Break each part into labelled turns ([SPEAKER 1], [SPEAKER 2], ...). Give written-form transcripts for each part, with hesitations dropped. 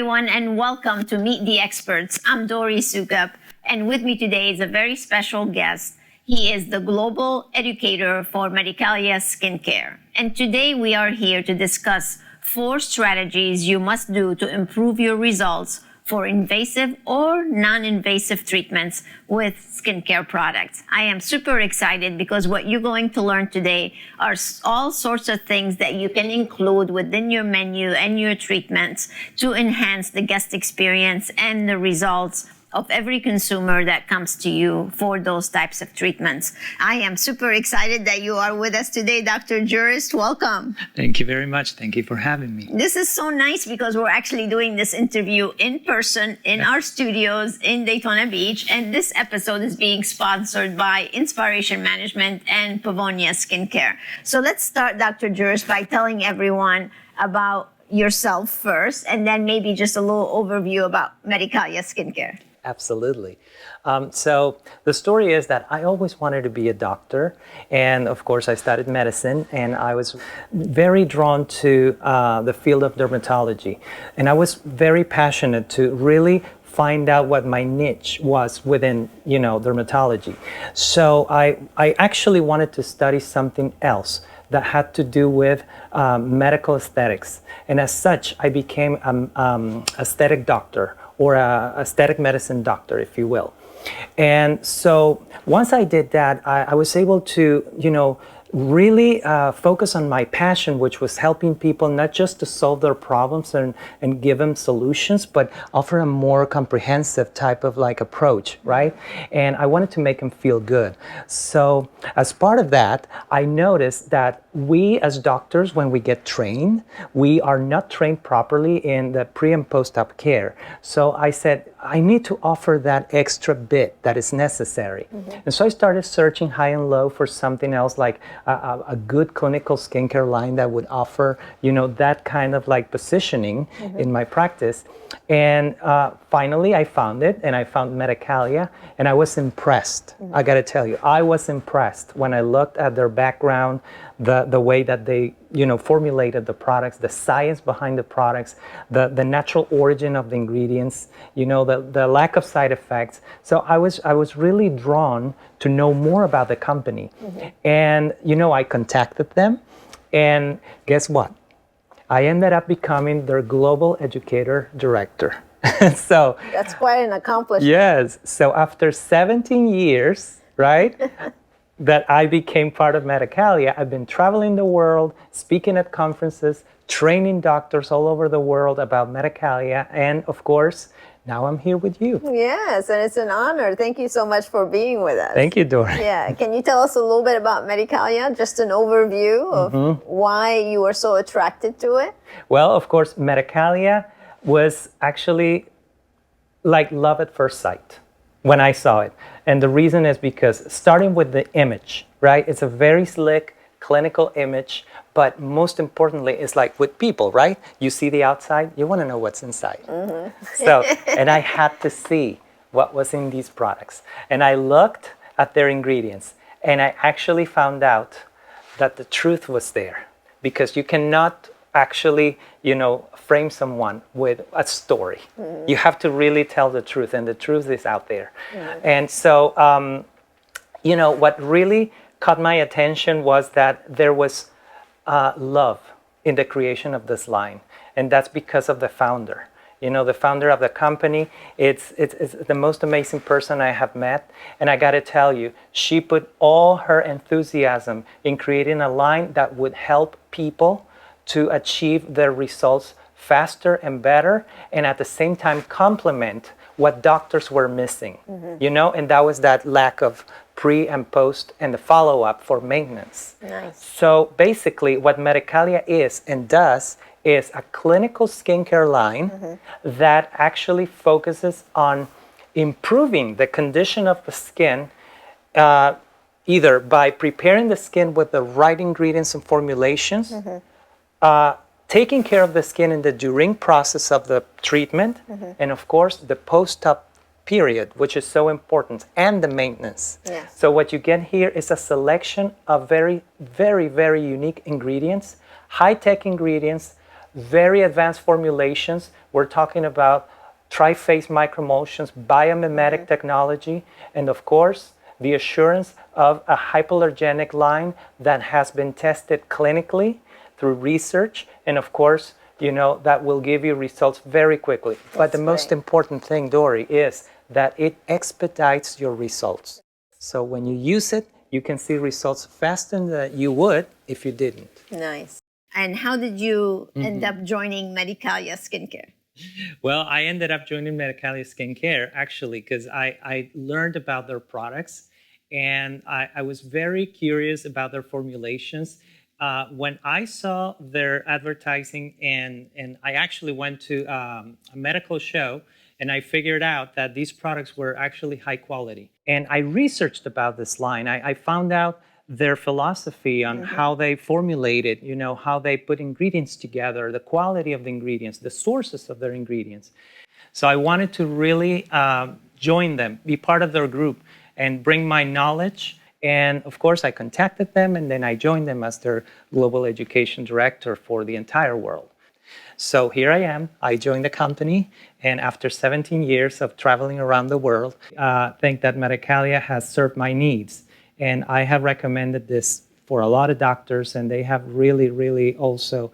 [SPEAKER 1] everyone, and welcome to Meet the Experts. I'm Dori Soukup, and with me today is a very special guest. He is the global educator for Medicalia Skincare. And today we are here to discuss 4 strategies you must do to improve your results for invasive or non-invasive treatments with skincare products. I am super excited because what you're going to learn today are all sorts of things that you can include within your menu and your treatments to enhance the guest experience and the results of every consumer that comes to you for those types of treatments. I am super excited that you are with us today, Dr. Jurist. Welcome.
[SPEAKER 2] Thank you very much. Thank you for having me.
[SPEAKER 1] This is so nice because we're actually doing this interview in person in our studios in Daytona Beach, and this episode is being sponsored by InSPAration Management and Medicalia Skincare. So let's start, Dr. Jurist, by telling everyone about yourself first, and then maybe just a little overview about Medicalia Skincare.
[SPEAKER 2] Absolutely. So the story is that I always wanted to be a doctor, and of course I studied medicine, and I was very drawn to the field of dermatology, and I was very passionate to really find out what my niche was within, dermatology. So I actually wanted to study something else that had to do with medical aesthetics, and as such I became an aesthetic doctor, or a aesthetic medicine doctor, if you will. And so once I did that, I was able to, really focus on my passion, which was helping people not just to solve their problems and give them solutions, but offer a more comprehensive type of approach, right? And I wanted to make them feel good. So as part of that, I noticed that we as doctors, when we get trained, we are not trained properly in the pre and post-op care. So I said, I need to offer that extra bit that is necessary. Mm-hmm. And so I started searching high and low for something else, like a good clinical skincare line that would offer, that kind of positioning mm-hmm. in my practice. And finally I found it, and I found Medicalia, and I was impressed. Mm-hmm. I gotta tell you, I was impressed when I looked at their background, the way that they formulated the products, the science behind the products, the natural origin of the ingredients, the lack of side effects. So I was really drawn to know more about the company. Mm-hmm. And I contacted them, and guess what? I ended up becoming their global educator director. So
[SPEAKER 1] that's quite an accomplishment.
[SPEAKER 2] Yes. So after 17 years, right? that I became part of Medicalia, I've been traveling the world, speaking at conferences, training doctors all over the world about Medicalia, and of course, now I'm here with you.
[SPEAKER 1] Yes, and it's an honor. Thank you so much for being with us.
[SPEAKER 2] Thank you, Dori.
[SPEAKER 1] Yeah, can you tell us a little bit about Medicalia, just an overview of mm-hmm. why you were so attracted to it?
[SPEAKER 2] Well, of course, Medicalia was actually like love at first sight when I saw it. And the reason is because starting with the image, right? It's a very slick clinical image, but most importantly, it's like with people, right? You see the outside, you want to know what's inside. Mm-hmm. So, and I had to see what was in these products. And I looked at their ingredients, and I actually found out that the truth was there, because you cannot actually, frame someone with a story. Mm-hmm. You have to really tell the truth, and the truth is out there. Mm-hmm. And so, what really caught my attention was that there was love in the creation of this line, and that's because of the founder. The founder of the company, it's the most amazing person I have met, and I got to tell you, she put all her enthusiasm in creating a line that would help people to achieve their results faster and better, and at the same time complement what doctors were missing, mm-hmm. And that was that lack of pre and post and the follow-up for maintenance.
[SPEAKER 1] Nice.
[SPEAKER 2] So basically what Medicalia is and does is a clinical skincare line mm-hmm. that actually focuses on improving the condition of the skin, either by preparing the skin with the right ingredients and formulations, mm-hmm. Taking care of the skin in the during process of the treatment, mm-hmm. and of course the post-op period, which is so important, and the maintenance.
[SPEAKER 1] Yes.
[SPEAKER 2] So what you get here is a selection of very, very, very unique ingredients, high-tech ingredients very advanced formulations. We're talking about tri-phase microemulsions, biomimetic technology, and of course, the assurance of a hypoallergenic line that has been tested clinically through research, and of course, that will give you results very quickly. But the most important thing, Dori, is that it expedites your results. So when you use it, you can see results faster than you would if you didn't.
[SPEAKER 1] Nice. And how did you end up joining Medicalia Skincare?
[SPEAKER 2] Well, I ended up joining Medicalia Skincare actually because I learned about their products, and I was very curious about their formulations. When I saw their advertising, and I actually went to a medical show, and I figured out that these products were actually high quality. And I researched about this line. I found out their philosophy on how they formulate it, how they put ingredients together, the quality of the ingredients, the sources of their ingredients. So I wanted to really join them, be part of their group, and bring my knowledge. And of course, I contacted them, and then I joined them as their global education director for the entire world. So here I am. I joined the company, and after 17 years of traveling around the world, I think that Medicalia has served my needs. And I have recommended this for a lot of doctors, and they have really, really also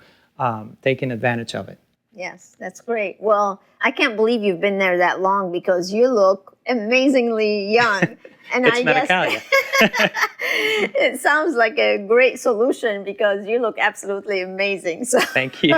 [SPEAKER 2] taken advantage of it.
[SPEAKER 1] Yes, that's great. Well, I can't believe you've been there that long because you look amazingly young. And
[SPEAKER 2] It's
[SPEAKER 1] I
[SPEAKER 2] Medicalia.
[SPEAKER 1] guess it sounds like a great solution because you look absolutely amazing. So
[SPEAKER 2] Thank you.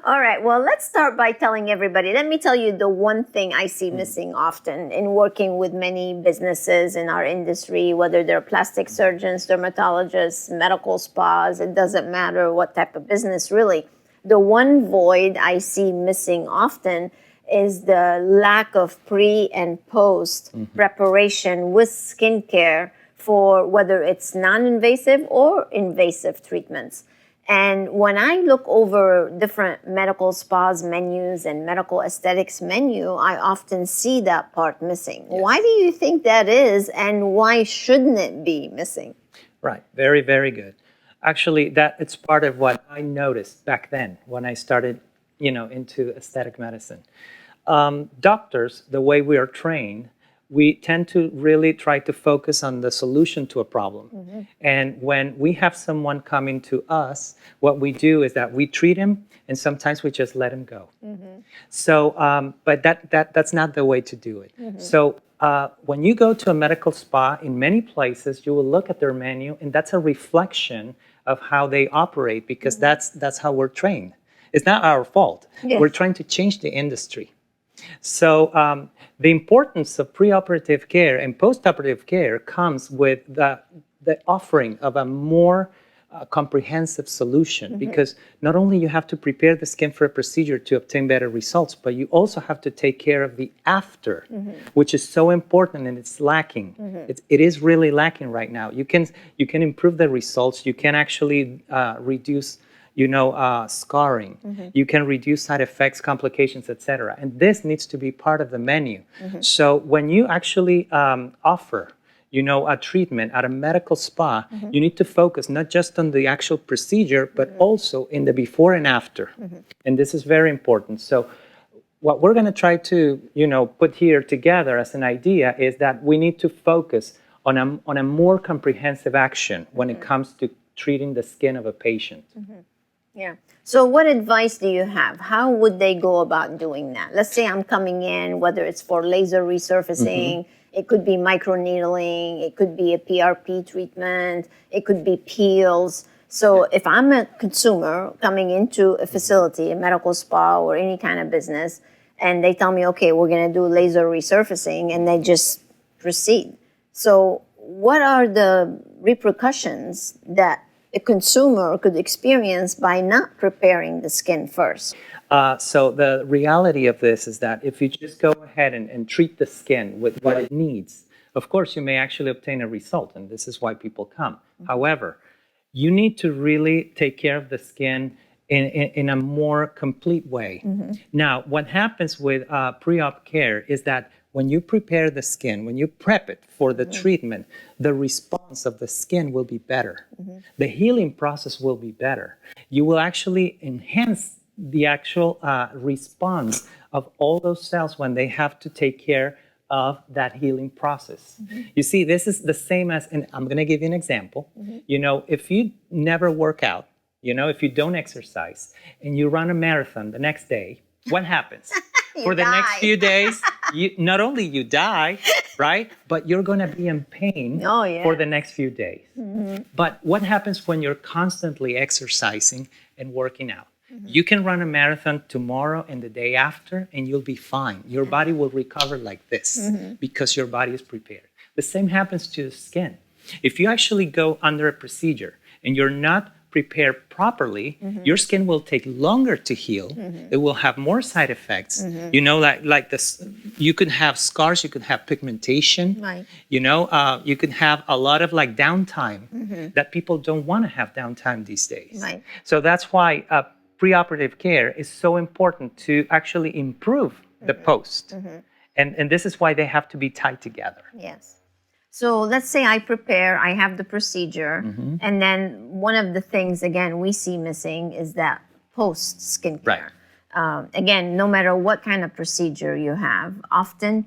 [SPEAKER 1] all right, well, let's start by telling everybody. Let me tell you the one thing I see missing often in working with many businesses in our industry, whether they're plastic surgeons, dermatologists, medical spas, it doesn't matter what type of business really. The one void I see missing often is the lack of pre and post preparation with skincare for whether it's non-invasive or invasive treatments. And when I look over different medical spas menus and medical aesthetics menu, I often see that part missing. Yes. Why do you think that is, and why shouldn't it be missing?
[SPEAKER 2] Right. Very, very good. Actually, it's part of what I noticed back then when I started, into aesthetic medicine. Doctors, the way we are trained, we tend to really try to focus on the solution to a problem. And when we have someone coming to us, what we do is that we treat him, and sometimes we just let him go. So, but that's not the way to do it. So when you go to a medical spa, in many places, you will look at their menu, and that's a reflection of how they operate, because that's how we're trained. It's not our fault. Yes. We're trying to change the industry. So the importance of preoperative care and postoperative care comes with the offering of a more comprehensive solution, because not only you have to prepare the skin for a procedure to obtain better results, but you also have to take care of the after, which is so important, and it's lacking. It is really lacking right now. You can improve the results. You can actually reduce scarring. You can reduce side effects, complications, etc. And this needs to be part of the menu. So when you actually offer, a treatment at a medical spa, you need to focus not just on the actual procedure, but also in the before and after. And this is very important. So what we're going to try to, put here together as an idea is that we need to focus on a more comprehensive action when it comes to treating the skin of a patient.
[SPEAKER 1] Yeah. So what advice do you have? How would they go about doing that? Let's say I'm coming in, whether it's for laser resurfacing, it could be microneedling, it could be a PRP treatment, it could be peels. So if I'm a consumer coming into a facility, a medical spa or any kind of business, and they tell me, okay, we're going to do laser resurfacing, and they just proceed. So what are the repercussions that a consumer could experience by not preparing the skin first?
[SPEAKER 2] So the reality of this is that if you just go ahead and treat the skin with what it needs, of course, you may actually obtain a result, and this is why people come. However, you need to really take care of the skin in a more complete way. Now, what happens with pre-op care is that when you prepare the skin, when you prep it for the treatment, the response of the skin will be better. The healing process will be better. You will actually enhance the actual response of all those cells when they have to take care of that healing process. You see, this is the same as, and I'm going to give you an example. You know, if you never work out, you know, if you don't exercise and you run a marathon the next day, what happens? For the next few days, not only you die, right, but you're going to be in pain for the next few days. But what happens when you're constantly exercising and working out? You can run a marathon tomorrow and the day after, and you'll be fine. Your body will recover like this because your body is prepared. The same happens to the skin. If you actually go under a procedure and you're not prepared properly, your skin will take longer to heal. It will have more side effects. You know, like this, you could have scars, you could have pigmentation.
[SPEAKER 1] Right.
[SPEAKER 2] You know, you could have a lot of like downtime that people don't want to have downtime these days.
[SPEAKER 1] Right.
[SPEAKER 2] So that's why preoperative care is so important to actually improve the post. And this is why they have to be tied together.
[SPEAKER 1] Yes. So let's say I prepare, I have the procedure, and then one of the things, again, we see missing is that post skincare. Again, no matter what kind of procedure you have, often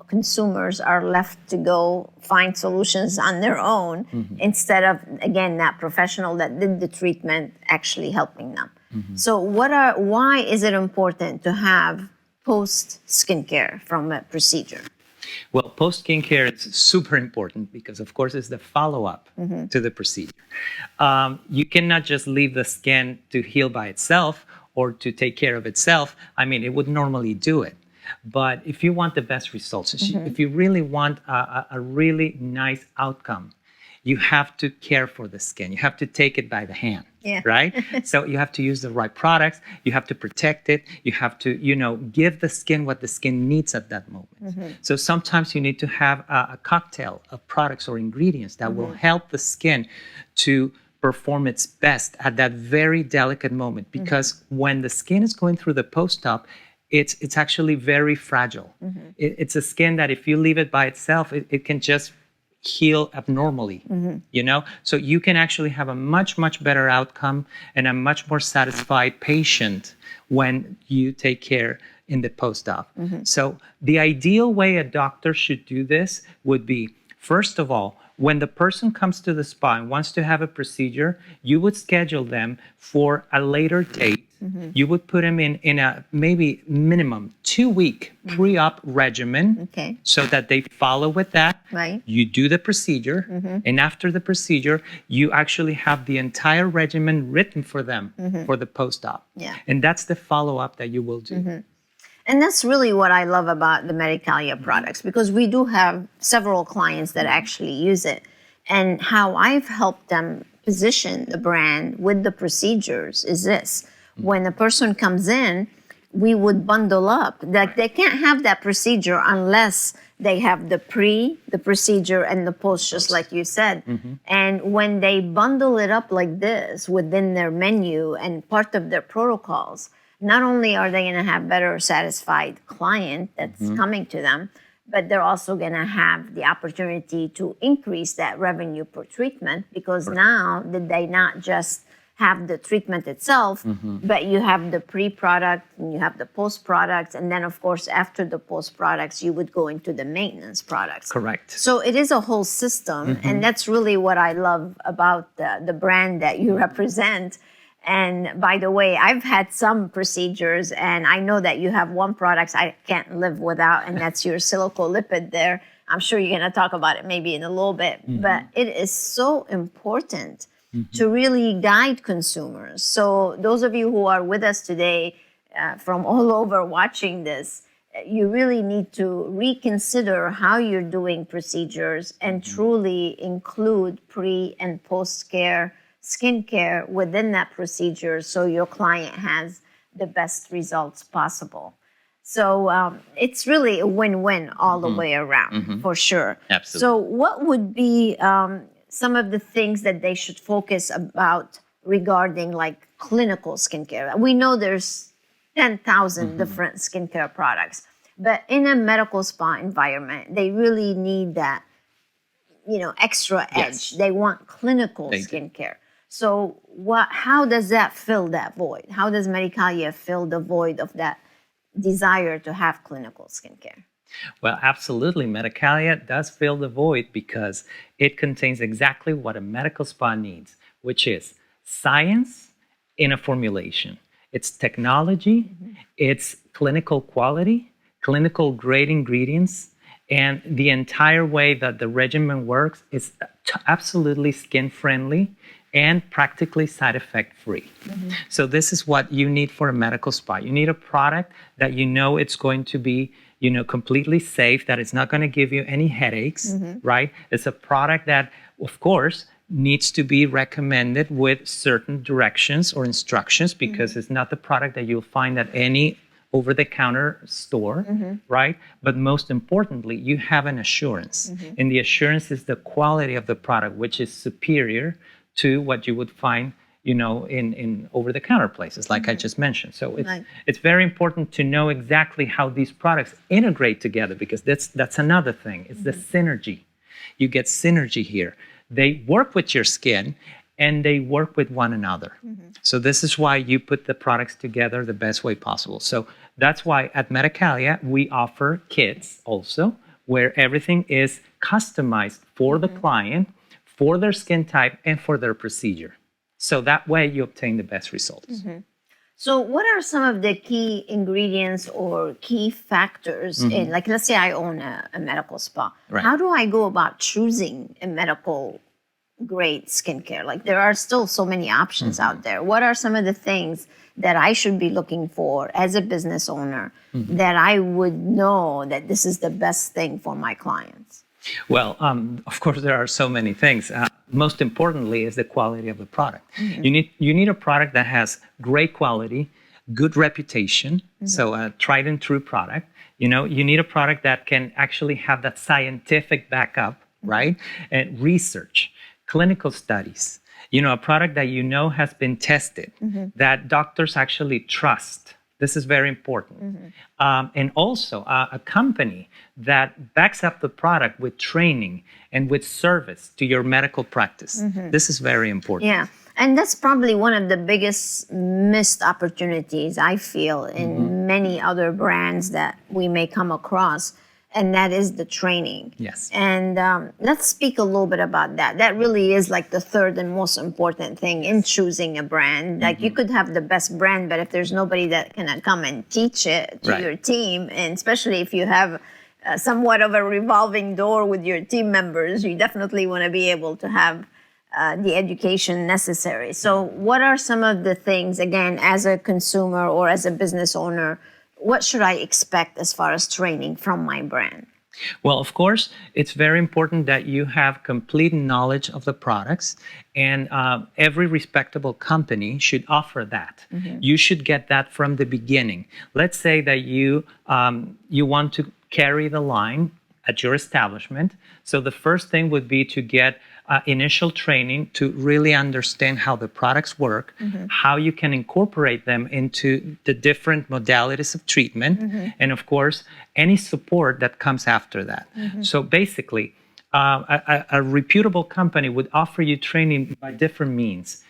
[SPEAKER 1] consumers are left to go find solutions on their own instead of, again, that professional that did the treatment actually helping them. So why is it important to have post skincare from a procedure?
[SPEAKER 2] Well, post skincare is super important because, of course, it's the follow-up to the procedure. You cannot just leave the skin to heal by itself or to take care of itself. I mean, it would normally do it. But if you want the best results, if you really want a really nice outcome, you have to care for the skin. You have to take it by the hand, right? So you have to use the right products. You have to protect it. You have to, you know, give the skin what the skin needs at that moment. So sometimes you need to have a cocktail of products or ingredients that will help the skin to perform its best at that very delicate moment. Because when the skin is going through the post-op, it's actually very fragile. It's a skin that if you leave it by itself, it can just heal abnormally, you know? So you can actually have a much, much better outcome and a much more satisfied patient when you take care in the post-op. So the ideal way a doctor should do this would be, first of all, when the person comes to the spa and wants to have a procedure, you would schedule them for a later date. You would put them in a maybe minimum 2-week pre-op regimen so that they follow with that.
[SPEAKER 1] Right.
[SPEAKER 2] You do the procedure, and after the procedure, you actually have the entire regimen written for them for the post-op. And that's the follow-up that you will do.
[SPEAKER 1] And that's really what I love about the Medicalia products, because we do have several clients that actually use it. And how I've helped them position the brand with the procedures is this. When a person comes in, we would bundle up. Like they can't have that procedure unless they have the procedure, and the post, just like you said. And when they bundle it up like this within their menu and part of their protocols, not only are they going to have better satisfied client that's coming to them, but they're also going to have the opportunity to increase that revenue per treatment, because now that they not just have the treatment itself, but you have the pre-product and you have the post-products. And then, of course, after the post-products, you would go into the maintenance products.
[SPEAKER 2] Correct.
[SPEAKER 1] So it is a whole system. And that's really what I love about the brand that you represent. And by the way, I've had some procedures, and I know that you have one product I can't live without, and that's your silicolipid there. I'm sure you're going to talk about it maybe in a little bit, but it is so important to really guide consumers. So those of you who are with us today from all over watching this, you really need to reconsider how you're doing procedures and truly include pre and post care, skincare within that procedure so your client has the best results possible. So it's really a win-win all the way around, for sure.
[SPEAKER 2] Absolutely.
[SPEAKER 1] So what would be some of the things that they should focus about regarding like clinical skincare? We know there's 10,000 different skincare products, But in a medical spa environment, they really need that, extra edge.
[SPEAKER 2] Yes.
[SPEAKER 1] They want clinical skincare. So how does that fill that void? How does Medicalia fill the void of that desire to have clinical skincare?
[SPEAKER 2] Well, absolutely. Medicalia does fill the void because it contains exactly what a medical spa needs, which is science in a formulation. It's technology, it's clinical quality, clinical grade ingredients, and the entire way that the regimen works is absolutely skin friendly and practically side effect free. So this is what you need for a medical spa. You need a product that it's going to be completely safe, that it's not going to give you any headaches, right? It's a product that, of course, needs to be recommended with certain directions or instructions, because it's not the product that you'll find at any over-the-counter store, right? But most importantly, you have an assurance. And the assurance is the quality of the product, which is superior to what you would find in over-the-counter places, like I just mentioned. So it's very important to know exactly how these products integrate together, because that's another thing. It's the synergy. You get synergy here. They work with your skin, and they work with one another. So this is why you put the products together the best way possible. So that's why at Medicalia, we offer kits also, where everything is customized for the client, for their skin type, and for their procedure. So that way you obtain the best results.
[SPEAKER 1] So what are some of the key ingredients or key factors in, like, let's say I own a medical spa.
[SPEAKER 2] Right.
[SPEAKER 1] How do I go about choosing a medical grade skincare? Like, there are still so many options out there. What are some of the things that I should be looking for as a business owner that I would know that this is the best thing for my clients?
[SPEAKER 2] Well, of course, there are so many things. Most importantly is the quality of the product. You need a product that has great quality, good reputation, so a tried and true product. You need a product that can actually have that scientific backup, right? And research, clinical studies. A product that has been tested, that doctors actually trust. This is very important. And also a company that backs up the product with training and with service to your medical practice. This is very important.
[SPEAKER 1] Yeah. And that's probably one of the biggest missed opportunities I feel in many other brands that we may come across. And that is the training.
[SPEAKER 2] Yes.
[SPEAKER 1] And let's speak a little bit about that. That really is like the third and most important thing in choosing a brand. Like, you could have the best brand, but if there's nobody that can come and teach it to your team, and especially if you have somewhat of a revolving door with your team members, you definitely want to be able to have the education necessary. So what are some of the things, again, as a consumer or as a business owner, what should I expect as far as training from my brand?
[SPEAKER 2] Well, of course, it's very important that you have complete knowledge of the products, and every respectable company should offer that. You should get that from the beginning. Let's say that you want to carry the line at your establishment. So the first thing would be to get initial training to really understand how the products work, how you can incorporate them into the different modalities of treatment, and of course, any support that comes after that. So basically, a reputable company would offer you training by different means.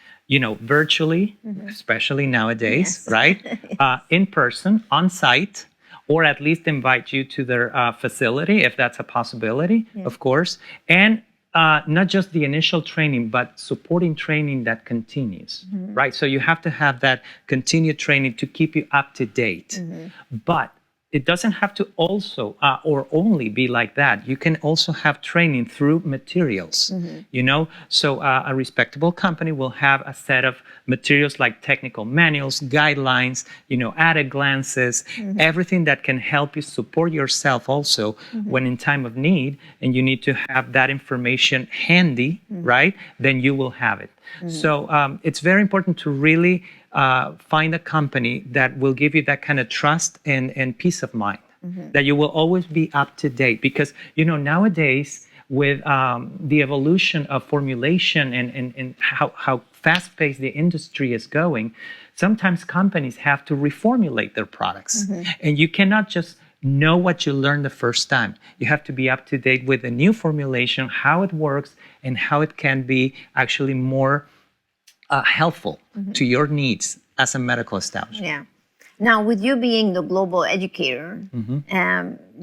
[SPEAKER 2] Virtually, especially nowadays, right? In person, on site, or at least invite you to their facility if that's a possibility, of course. And not just the initial training, but supporting training that continues, right? So you have to have that continued training to keep you up to date. But it doesn't have to also or only be like that. You can also have training through materials, So a respectable company will have a set of materials like technical manuals, guidelines, at glances, everything that can help you support yourself also when in time of need, and you need to have that information handy, right? Then you will have it. So it's very important to really find a company that will give you that kind of trust and peace of mind, that you will always be up to date. Because, nowadays, with the evolution of formulation and how fast-paced the industry is going, sometimes companies have to reformulate their products. And you cannot just know what you learned the first time. You have to be up to date with the new formulation, how it works, and how it can be actually more helpful to your needs as a medical establishment.
[SPEAKER 1] Yeah. Now, with you being the global educator,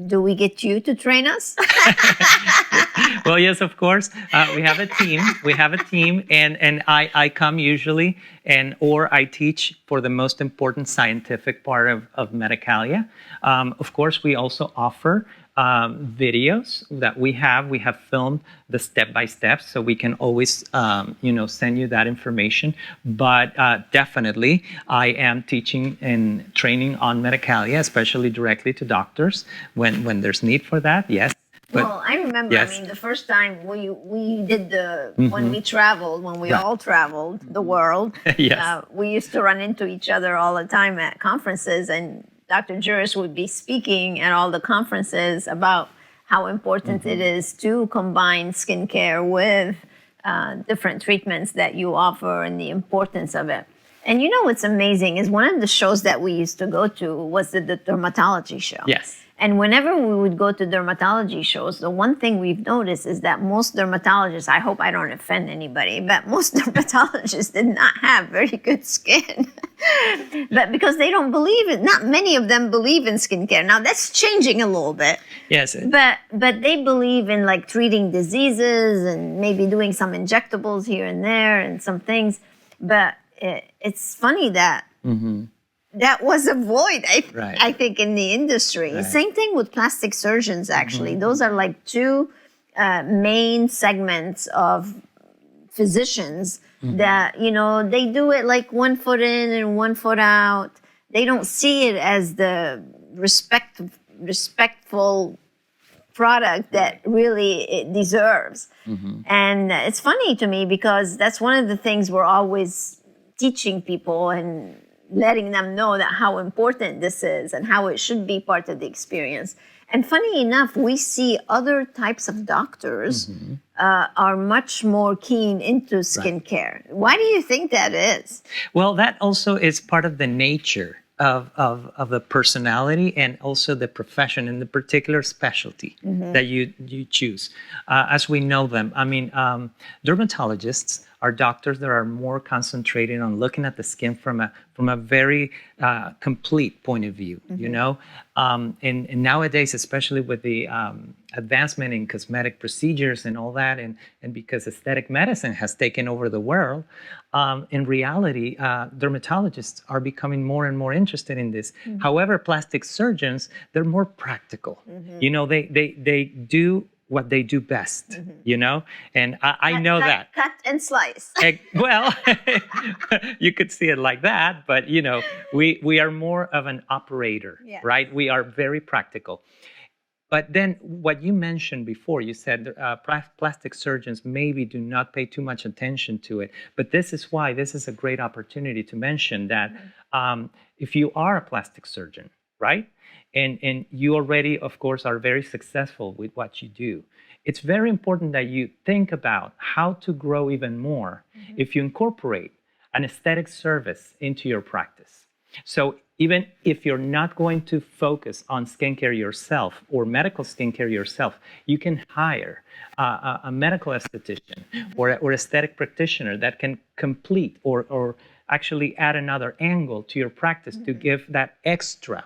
[SPEAKER 1] do we get you to train us?
[SPEAKER 2] Well, yes, of course. We have a team. And I come usually, or I teach for the most important scientific part of Medicalia. Of course, we also offer videos that we have filmed the step-by-steps, so we can always send you that information. But definitely I am teaching and training on Medicalia, especially directly to doctors when there's need for that. Yes. But,
[SPEAKER 1] well, I remember,
[SPEAKER 2] yes.
[SPEAKER 1] I mean, the first time we did when we traveled, when we all traveled the world,
[SPEAKER 2] Yes.
[SPEAKER 1] We used to run into each other all the time at conferences, and Dr. Jurist would be speaking at all the conferences about how important it is to combine skincare with different treatments that you offer and the importance of it. And you know what's amazing is one of the shows that we used to go to was the dermatology show.
[SPEAKER 2] Yes.
[SPEAKER 1] And whenever we would go to dermatology shows, the one thing we've noticed is that most dermatologists, I hope I don't offend anybody, but most dermatologists did not have very good skin. But because they don't believe it, not many of them believe in skincare. Now that's changing a little bit.
[SPEAKER 2] Yes.
[SPEAKER 1] But they believe in like treating diseases and maybe doing some injectables here and there and some things. But it's funny that that was a void, I think, in the industry.
[SPEAKER 2] Right.
[SPEAKER 1] Same thing with plastic surgeons, actually. Those are like two main segments of physicians that, they do it like 1 foot in and 1 foot out. They don't see it as the respectful product that really it deserves. And it's funny to me because that's one of the things we're always teaching people and letting them know that how important this is and how it should be part of the experience. And funny enough, we see other types of doctors are much more keen into skincare. Right. Why do you think that is?
[SPEAKER 2] Well, that also is part of the nature of the personality and also the profession and the particular specialty that you choose. As we know them, I mean, dermatologists are doctors that are more concentrated on looking at the skin from a very complete point of view, and nowadays, especially with the advancement in cosmetic procedures and all that, and because aesthetic medicine has taken over the world, in reality, dermatologists are becoming more and more interested in this. However, plastic surgeons, they're more practical. They do what they do best, and I know that.
[SPEAKER 1] Cut and slice.
[SPEAKER 2] Well, you could see it like that, but we are more of an operator, right? We are very practical. But then what you mentioned before, you said plastic surgeons maybe do not pay too much attention to it. But this is why this is a great opportunity to mention that if you are a plastic surgeon, right? And you already, of course, are very successful with what you do. It's very important that you think about how to grow even more if you incorporate an aesthetic service into your practice. So even if you're not going to focus on skincare yourself or medical skincare yourself, you can hire a medical esthetician or aesthetic practitioner that can complete or actually add another angle to your practice to give that extra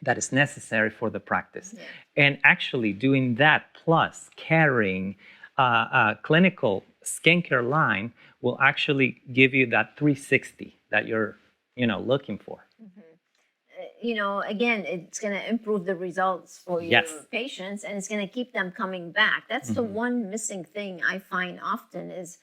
[SPEAKER 2] that is necessary for the practice. And actually doing that plus carrying a clinical skincare line will actually give you that 360 that you're looking for.
[SPEAKER 1] Again, it's going to improve the results for your patients, and it's going to keep them coming back. That's the one missing thing I find often is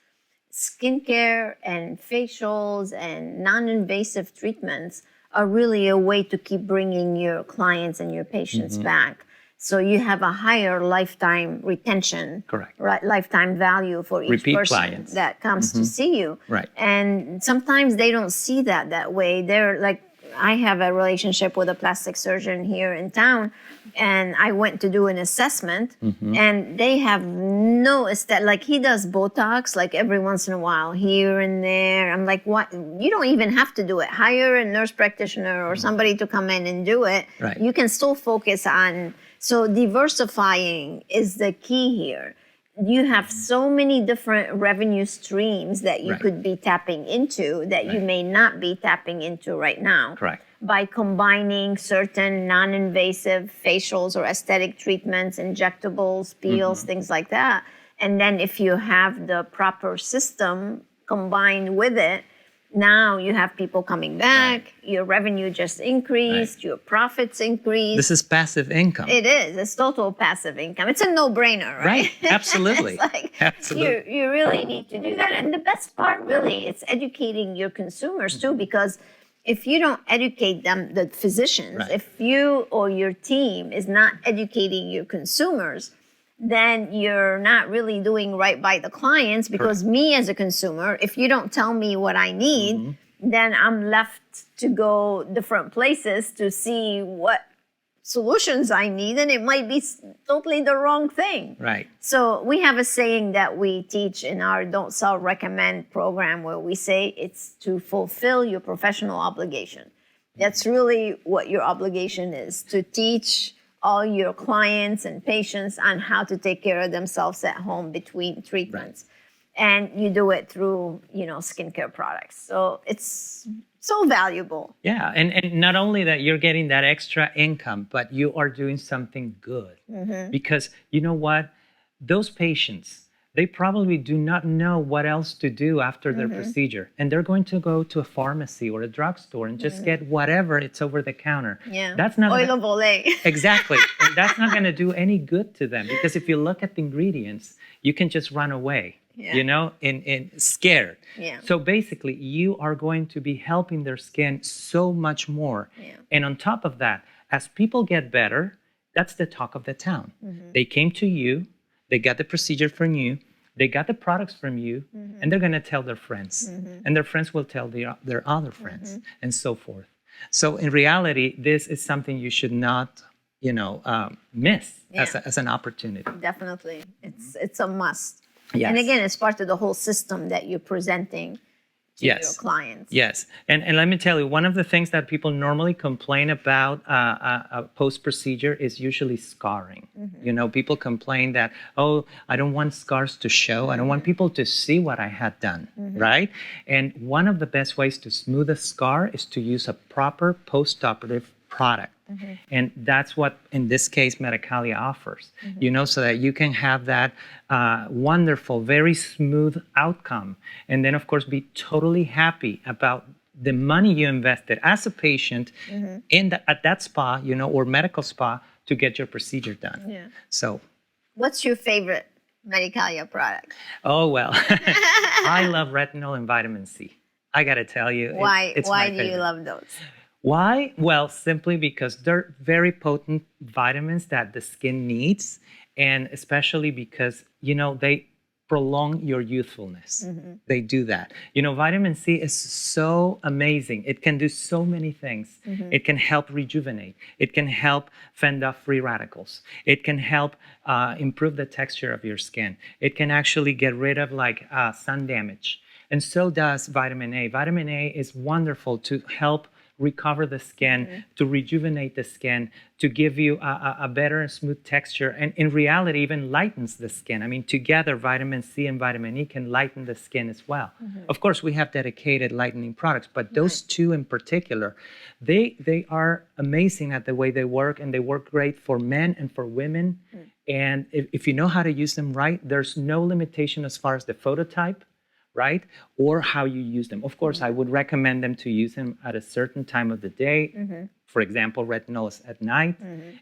[SPEAKER 1] skincare and facials and non-invasive treatments are really a way to keep bringing your clients and your patients back. So you have a higher lifetime retention, right? Lifetime value for each person that comes to see you.
[SPEAKER 2] Right.
[SPEAKER 1] And sometimes they don't see that way. They're like, I have a relationship with a plastic surgeon here in town, and I went to do an assessment, and they have no aesthetic. Like he does Botox like every once in a while, here and there. I'm like, what? You don't even have to do it. Hire a nurse practitioner or somebody to come in and do it.
[SPEAKER 2] Right.
[SPEAKER 1] You can still focus on. So diversifying is the key here. You have so many different revenue streams that you could be tapping into that you may not be tapping into right now.
[SPEAKER 2] Correct.
[SPEAKER 1] By combining certain non-invasive facials or aesthetic treatments, injectables, peels, things like that. And then if you have the proper system combined with it, now you have people coming back, your revenue just increased, your profits increased.
[SPEAKER 2] This is passive income.
[SPEAKER 1] It is. It's total passive income. It's a no-brainer, right?
[SPEAKER 2] Absolutely.
[SPEAKER 1] It's like,
[SPEAKER 2] absolutely.
[SPEAKER 1] You really need to do that. And the best part, really, it's educating your consumers, too, because if you don't educate them, the physicians, if you or your team is not educating your consumers, then you're not really doing right by the clients, because me as a consumer, if you don't tell me what I need, then I'm left to go different places to see what solutions I need, and it might be totally the wrong thing.
[SPEAKER 2] Right.
[SPEAKER 1] So we have a saying that we teach in our Don't Sell, Recommend program, where we say it's to fulfill your professional obligation. That's really what your obligation is, to teach all your clients and patients on how to take care of themselves at home between treatments. And you do it through, skincare products. So it's so valuable.
[SPEAKER 2] Yeah, and not only that, you're getting that extra income, but you are doing something good. Because you know what? Those patients, they probably do not know what else to do after their procedure. And they're going to go to a pharmacy or a drugstore and just get whatever, it's over the counter.
[SPEAKER 1] Yeah.
[SPEAKER 2] That's not
[SPEAKER 1] Oil of Olay.
[SPEAKER 2] Exactly. And that's not going to do any good to them, because if you look at the ingredients, you can just run away. And scared.
[SPEAKER 1] Yeah.
[SPEAKER 2] So basically, you are going to be helping their skin so much more. And on top of that, as people get better, that's the talk of the town. They came to you, they got the procedure from you, they got the products from you, and they're going to tell their friends. And their friends will tell their other friends, and so forth. So in reality, this is something you should not, miss as an opportunity.
[SPEAKER 1] Definitely. It's a must.
[SPEAKER 2] Yes.
[SPEAKER 1] And again, it's part of the whole system that you're presenting to your clients.
[SPEAKER 2] Yes. And let me tell you, one of the things that people normally complain about post-procedure is usually scarring. People complain that, I don't want scars to show. I don't want people to see what I had done, right? And one of the best ways to smooth a scar is to use a proper post-operative product. And that's what, in this case, Medicalia offers, so that you can have that wonderful, very smooth outcome. And then, of course, be totally happy about the money you invested as a patient at that spa, or medical spa, to get your procedure done. Yeah. So,
[SPEAKER 1] what's your favorite Medicalia product?
[SPEAKER 2] Oh, well, I love Retinol and Vitamin C. I got to tell you.
[SPEAKER 1] Why do you love those?
[SPEAKER 2] Why? Well, simply because they're very potent vitamins that the skin needs, and especially because, they prolong your youthfulness. They do that. Vitamin C is so amazing. It can do so many things. It can help rejuvenate. It can help fend off free radicals. It can help improve the texture of your skin. It can actually get rid of sun damage. And so does vitamin A. Vitamin A is wonderful to help recover the skin, to rejuvenate the skin, to give you a better and smooth texture, and in reality even lightens the skin. I mean, together vitamin C and vitamin E can lighten the skin as well. Of course, we have dedicated lightening products, but those two in particular, they are amazing at the way they work, and they work great for men and for women. And if you know how to use them right, there's no limitation as far as the phototype, right? Or how you use them. Of course, I would recommend them to use them at a certain time of the day. For example, retinol is at night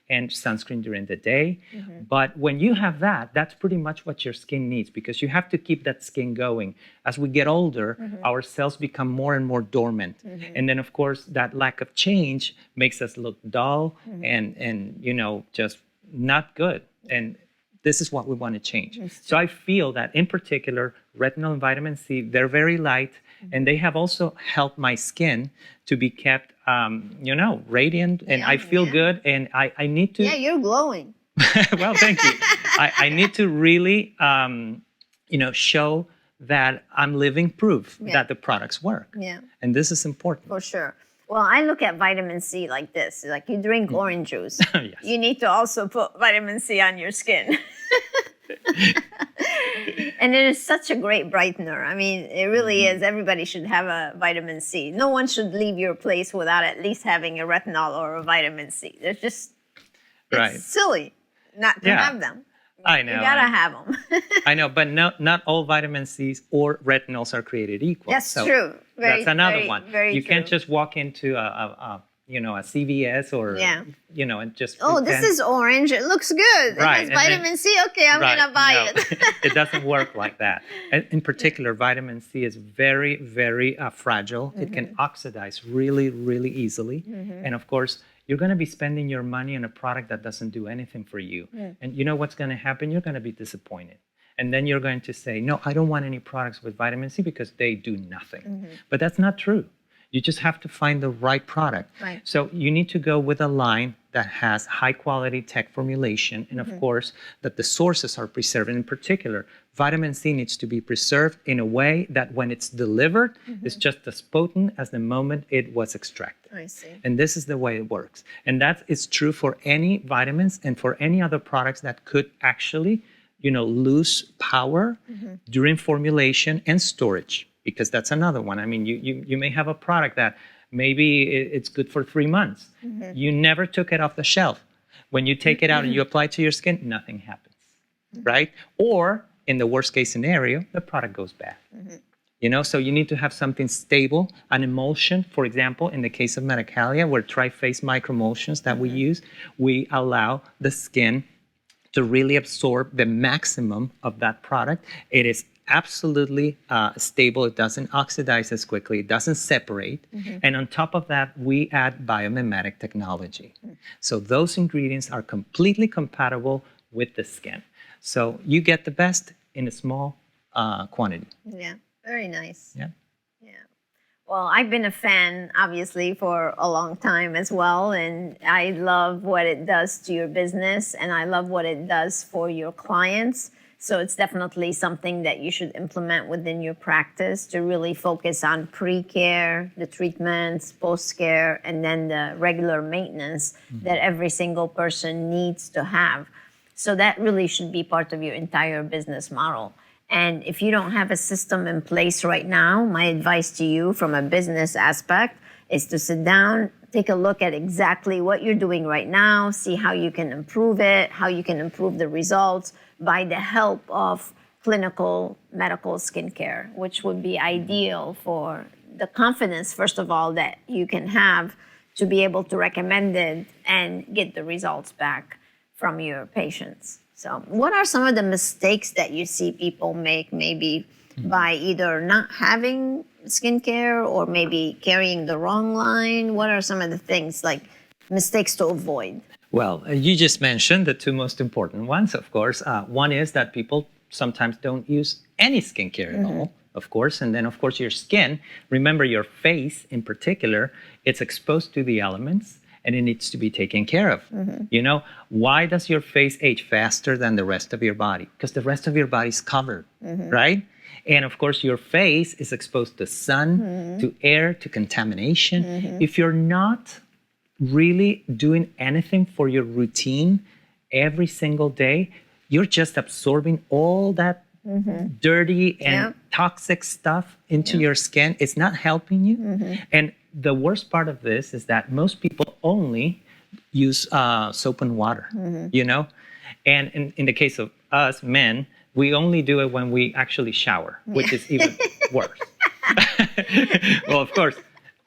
[SPEAKER 2] and sunscreen during the day. But when you have that, that's pretty much what your skin needs, because you have to keep that skin going. As we get older, our cells become more and more dormant. And then, of course, that lack of change makes us look dull and just not good. And this is what we want to change. So I feel that in particular, retinol and vitamin C, they're very light, and they have also helped my skin to be kept, radiant, and I feel good, and I need to...
[SPEAKER 1] Yeah, you're glowing.
[SPEAKER 2] Well, thank you. I need to really, show that I'm living proof that the products work.
[SPEAKER 1] Yeah.
[SPEAKER 2] And this is important.
[SPEAKER 1] For sure. Well, I look at vitamin C like this. Like you drink orange juice.
[SPEAKER 2] Yes.
[SPEAKER 1] You need to also put vitamin C on your skin. And it is such a great brightener. I mean, it really is. Everybody should have a vitamin C. No one should leave your place without at least having a retinol or a vitamin C. It's just it's silly not to have them.
[SPEAKER 2] I know.
[SPEAKER 1] You gotta have them.
[SPEAKER 2] I know, but not all vitamin C's or retinols are created equal.
[SPEAKER 1] That's true.
[SPEAKER 2] That's another one.
[SPEAKER 1] Very
[SPEAKER 2] you
[SPEAKER 1] true.
[SPEAKER 2] can't just walk into a CVS or and just
[SPEAKER 1] this is orange. It looks good.
[SPEAKER 2] Right.
[SPEAKER 1] It has vitamin C. Okay, I'm gonna buy it.
[SPEAKER 2] It doesn't work like that. And in particular, vitamin C is very, very fragile. It can oxidize really, really easily. And of course, you're going to be spending your money on a product that doesn't do anything for you. And you know what's going to happen? You're going to be disappointed. And then you're going to say, no, I don't want any products with vitamin C because they do nothing. But that's not true. You just have to find the right product.
[SPEAKER 1] Right.
[SPEAKER 2] So you need to go with a line that has high quality tech formulation. And of course, that the sources are preserved. And in particular, vitamin C needs to be preserved in a way that when it's delivered, it's just as potent as the moment it was extracted.
[SPEAKER 1] I see.
[SPEAKER 2] And this is the way it works. And that is true for any vitamins and for any other products that could actually, lose power during formulation and storage. Because that's another one. I mean, you may have a product that maybe it's good for 3 months. You never took it off the shelf. When you take it out and you apply it to your skin, nothing happens, right? Or in the worst case scenario, the product goes bad. So you need to have something stable, an emulsion. For example, in the case of Medicalia, where tri-phase microemulsions that we use, we allow the skin to really absorb the maximum of that product. It is absolutely stable. It doesn't oxidize as quickly. It doesn't separate. And on top of that, we add biomimetic technology. So those ingredients are completely compatible with the skin. So you get the best in a small quantity.
[SPEAKER 1] Yeah, very nice.
[SPEAKER 2] Yeah.
[SPEAKER 1] Well, I've been a fan, obviously, for a long time as well. And I love what it does to your business. And I love what it does for your clients. So it's definitely something that you should implement within your practice to really focus on pre-care, the treatments, post-care, and then the regular maintenance that every single person needs to have. So that really should be part of your entire business model. And if you don't have a system in place right now, my advice to you from a business aspect is to sit down, take a look at exactly what you're doing right now, see how you can improve it, how you can improve the results by the help of clinical medical skincare, which would be ideal for the confidence, first of all, that you can have to be able to recommend it and get the results back from your patients. So what are some of the mistakes that you see people make maybe by either not having skincare or maybe carrying the wrong line? What are some of the things, like mistakes to avoid?
[SPEAKER 2] Well, you just mentioned the two most important ones, of course. One is that people sometimes don't use any skincare at all, of course. And then, of course, your skin, remember your face in particular, it's exposed to the elements and it needs to be taken care of. Why does your face age faster than the rest of your body? Because the rest of your body is covered, right? And of course, your face is exposed to sun, to air, to contamination. If you're not really doing anything for your routine every single day, you're just absorbing all that dirty and toxic stuff into your skin. It's not helping you. And the worst part of this is that most people only use soap and water, And in the case of us men, we only do it when we actually shower, which is even worse. Well, of course,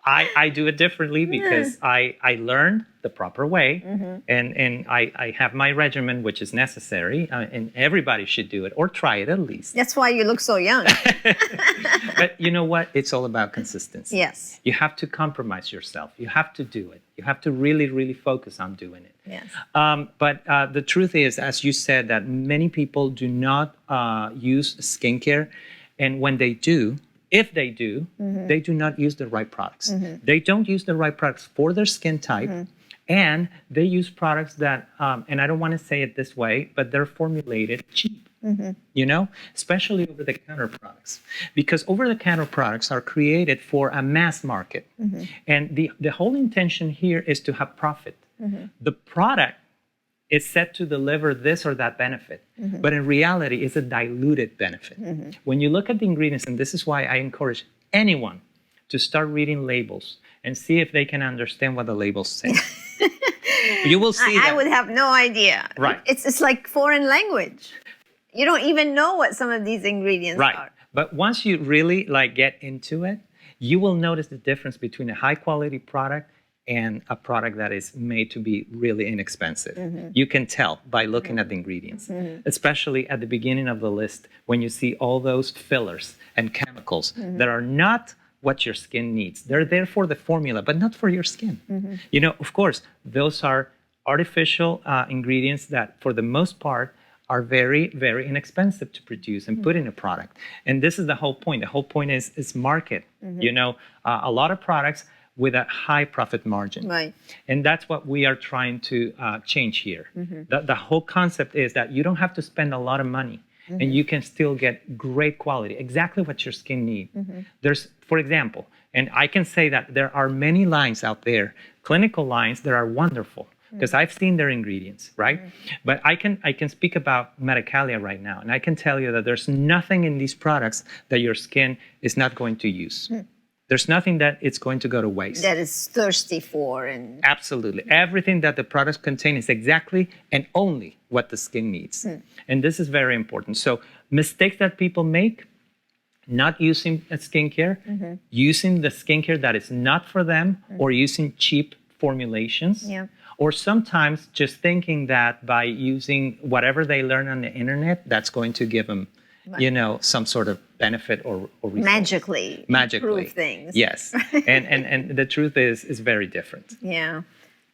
[SPEAKER 2] I do it differently because I learned the proper way, and I have my regimen, which is necessary, and everybody should do it or try it at least.
[SPEAKER 1] That's why you look so young.
[SPEAKER 2] But you know what? It's all about consistency.
[SPEAKER 1] Yes.
[SPEAKER 2] You have to compromise yourself. You have to do it. You have to really, really focus on doing it.
[SPEAKER 1] Yes.
[SPEAKER 2] But the truth is, as you said, that many people do not use skincare, and when they do, if they do, they do not use the right products. They don't use the right products for their skin type, And they use products that, and I don't want to say it this way, but they're formulated cheap. Especially over-the-counter products, because over-the-counter products are created for a mass market. And the whole intention here is to have profit. The product is set to deliver this or that benefit, but in reality, it's a diluted benefit. When you look at the ingredients, and this is why I encourage anyone to start reading labels and see if they can understand what the labels say. You will see
[SPEAKER 1] I would have no idea.
[SPEAKER 2] Right.
[SPEAKER 1] It's like foreign language. You don't even know what some of these ingredients are.
[SPEAKER 2] But once you really get into it, you will notice the difference between a high quality product and a product that is made to be really inexpensive. You can tell by looking at the ingredients, especially at the beginning of the list when you see all those fillers and chemicals that are not what your skin needs. They're there for the formula, but not for your skin. Of course, those are artificial ingredients that for the most part are very, very inexpensive to produce and put in a product. And this is the whole point. The whole point is market. A lot of products with a high profit margin.
[SPEAKER 1] Right.
[SPEAKER 2] And that's what we are trying to change here. The whole concept is that you don't have to spend a lot of money and you can still get great quality, exactly what your skin needs. There's, for example, and I can say that there are many lines out there, clinical lines that are wonderful, because I've seen their ingredients, right? But I can speak about Medicalia right now, and I can tell you that there's nothing in these products that your skin is not going to use. There's nothing that it's going to go to waste.
[SPEAKER 1] That is thirsty for. And
[SPEAKER 2] absolutely. Everything that the products contain is exactly and only what the skin needs. And this is very important. So mistakes that people make, not using a skincare, using the skincare that is not for them, or using cheap formulations. Or sometimes just thinking that by using whatever they learn on the internet, that's going to give them, some sort of benefit or result.
[SPEAKER 1] Magically improve things.
[SPEAKER 2] Yes. and the truth is very different.
[SPEAKER 1] Yeah.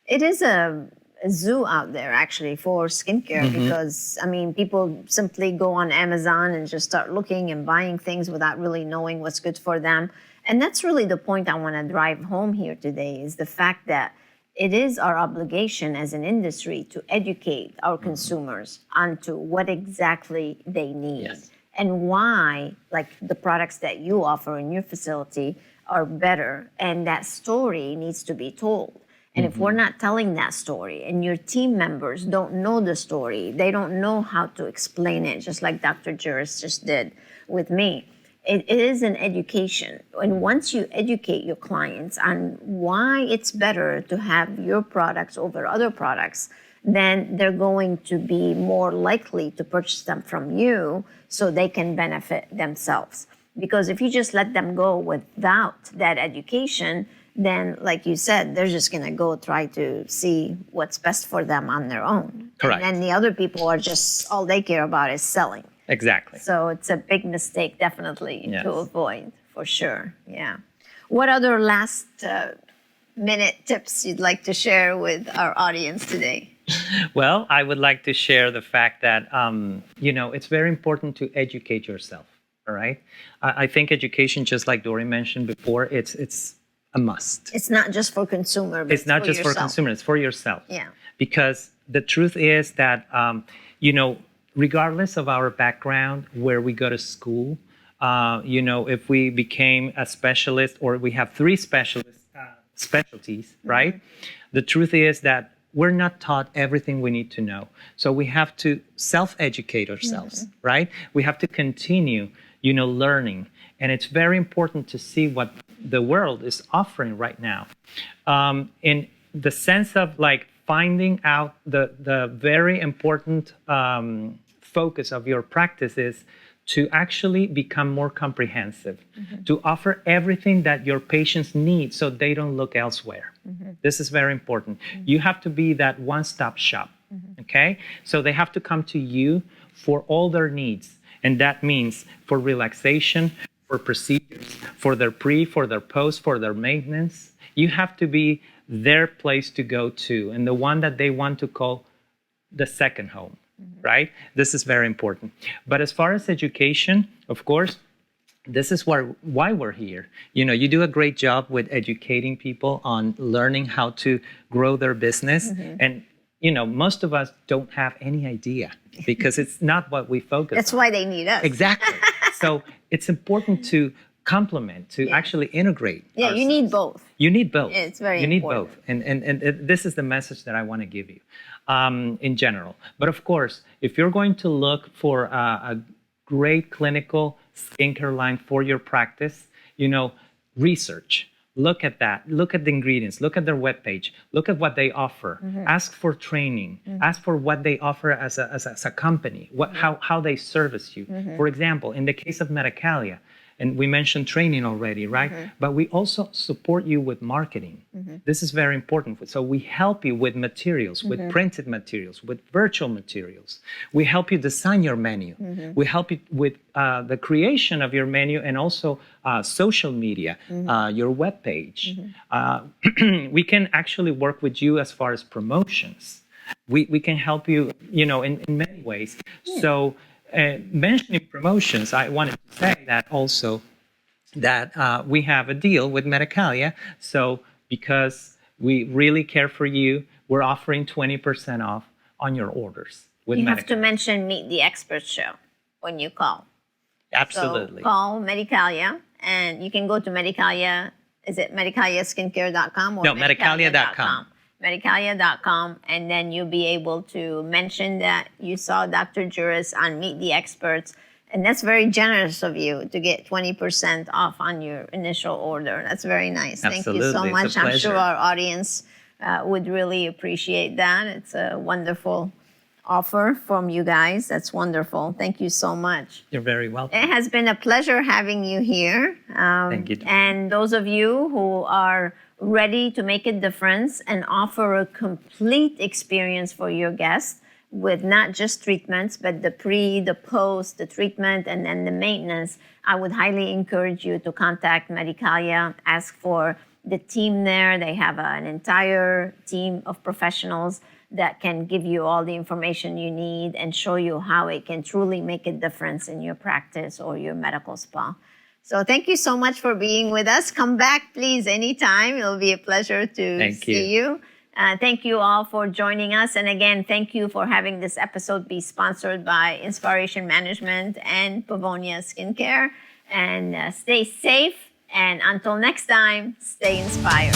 [SPEAKER 1] It is a zoo out there actually for skincare because, people simply go on Amazon and just start looking and buying things without really knowing what's good for them. And that's really the point I want to drive home here today, is the fact that it is our obligation as an industry to educate our consumers onto what exactly they need and why, the products that you offer in your facility are better. And that story needs to be told. And if we're not telling that story and your team members don't know the story, they don't know how to explain it, just like Dr. Jurist just did with me. It is an education. And once you educate your clients on why it's better to have your products over other products, then they're going to be more likely to purchase them from you so they can benefit themselves. Because if you just let them go without that education, then, like you said, they're just going to go try to see what's best for them on their own.
[SPEAKER 2] Correct.
[SPEAKER 1] And then the other people are just, all they care about is selling.
[SPEAKER 2] Exactly.
[SPEAKER 1] So it's a big mistake, definitely, to avoid, for sure. Yeah. What other last minute tips you'd like to share with our audience today?
[SPEAKER 2] Well, I would like to share the fact that, it's very important to educate yourself, all right? I think education, just like Dori mentioned before, it's a must.
[SPEAKER 1] It's not just for consumer, but
[SPEAKER 2] it's not just for consumer, it's for yourself.
[SPEAKER 1] Yeah.
[SPEAKER 2] Because the truth is that, regardless of our background, where we go to school, if we became a specialist or we have 3 specialties, right? The truth is that we're not taught everything we need to know. So we have to self-educate ourselves, right? We have to continue, learning. And it's very important to see what the world is offering right now. In the sense of finding out the very important focus of your practice is to actually become more comprehensive, to offer everything that your patients need so they don't look elsewhere. This is very important. You have to be that one-stop shop, okay? So they have to come to you for all their needs. And that means for relaxation, for procedures, for their pre, for their post, for their maintenance. You have to be their place to go to and the one that they want to call the second home, right? This is very important. But as far as education, of course, this is why we're here. You do a great job with educating people on learning how to grow their business. And, most of us don't have any idea because it's not what we focus on.
[SPEAKER 1] That's why they need us.
[SPEAKER 2] Exactly. So it's important to complement, to actually integrate.
[SPEAKER 1] Yeah,
[SPEAKER 2] ourselves.
[SPEAKER 1] you need both.
[SPEAKER 2] You need both.
[SPEAKER 1] It's very
[SPEAKER 2] You need
[SPEAKER 1] important.
[SPEAKER 2] both. And this is the message that I want to give you in general. But of course, if you're going to look for a great clinical skincare line for your practice, research. Look at that. Look at the ingredients. Look at their webpage. Look at what they offer. Ask for training. Ask for what they offer as a company, how they service you. For example, in the case of Medicalia, and we mentioned training already, right? But we also support you with marketing. This is very important. So we help you with materials, with printed materials, with virtual materials. We help you design your menu. We help you with the creation of your menu and also social media, your webpage. We can actually work with you as far as promotions. We can help you, in many ways. So mentioning promotions, I wanted to say that also that we have a deal with Medicalia. So because we really care for you, we're offering 20% off on your orders with
[SPEAKER 1] You
[SPEAKER 2] Medicalia.
[SPEAKER 1] have to mention Meet the Expert show when you call.
[SPEAKER 2] Absolutely.
[SPEAKER 1] So call Medicalia, and you can go to Medicalia. Is it medicaliaskincare.com or
[SPEAKER 2] No, medicalia.com.
[SPEAKER 1] Medicalia.com, and then you'll be able to mention that you saw Dr. Jurist on Meet the Experts. And that's very generous of you to get 20% off on your initial order. That's very nice.
[SPEAKER 2] Absolutely.
[SPEAKER 1] Thank you so
[SPEAKER 2] It's a
[SPEAKER 1] much. I'm sure
[SPEAKER 2] pleasure.
[SPEAKER 1] our audience would really appreciate that. It's a wonderful offer from you guys. That's wonderful. Thank you so much.
[SPEAKER 2] You're very welcome.
[SPEAKER 1] It has been a pleasure having you here.
[SPEAKER 2] Thank you.
[SPEAKER 1] And those of you who are ready to make a difference and offer a complete experience for your guests with not just treatments, but the pre, the post, the treatment, and then the maintenance, I would highly encourage you to contact Medicalia, ask for the team there. They have an entire team of professionals that can give you all the information you need and show you how it can truly make a difference in your practice or your medical spa. So thank you so much for being with us. Come back, please, anytime. It'll be a pleasure to see you. Thank you all for joining us. And again, thank you for having this episode be sponsored by InSPAration Management and Pavonia Skincare. And stay safe. And until next time, stay inspired.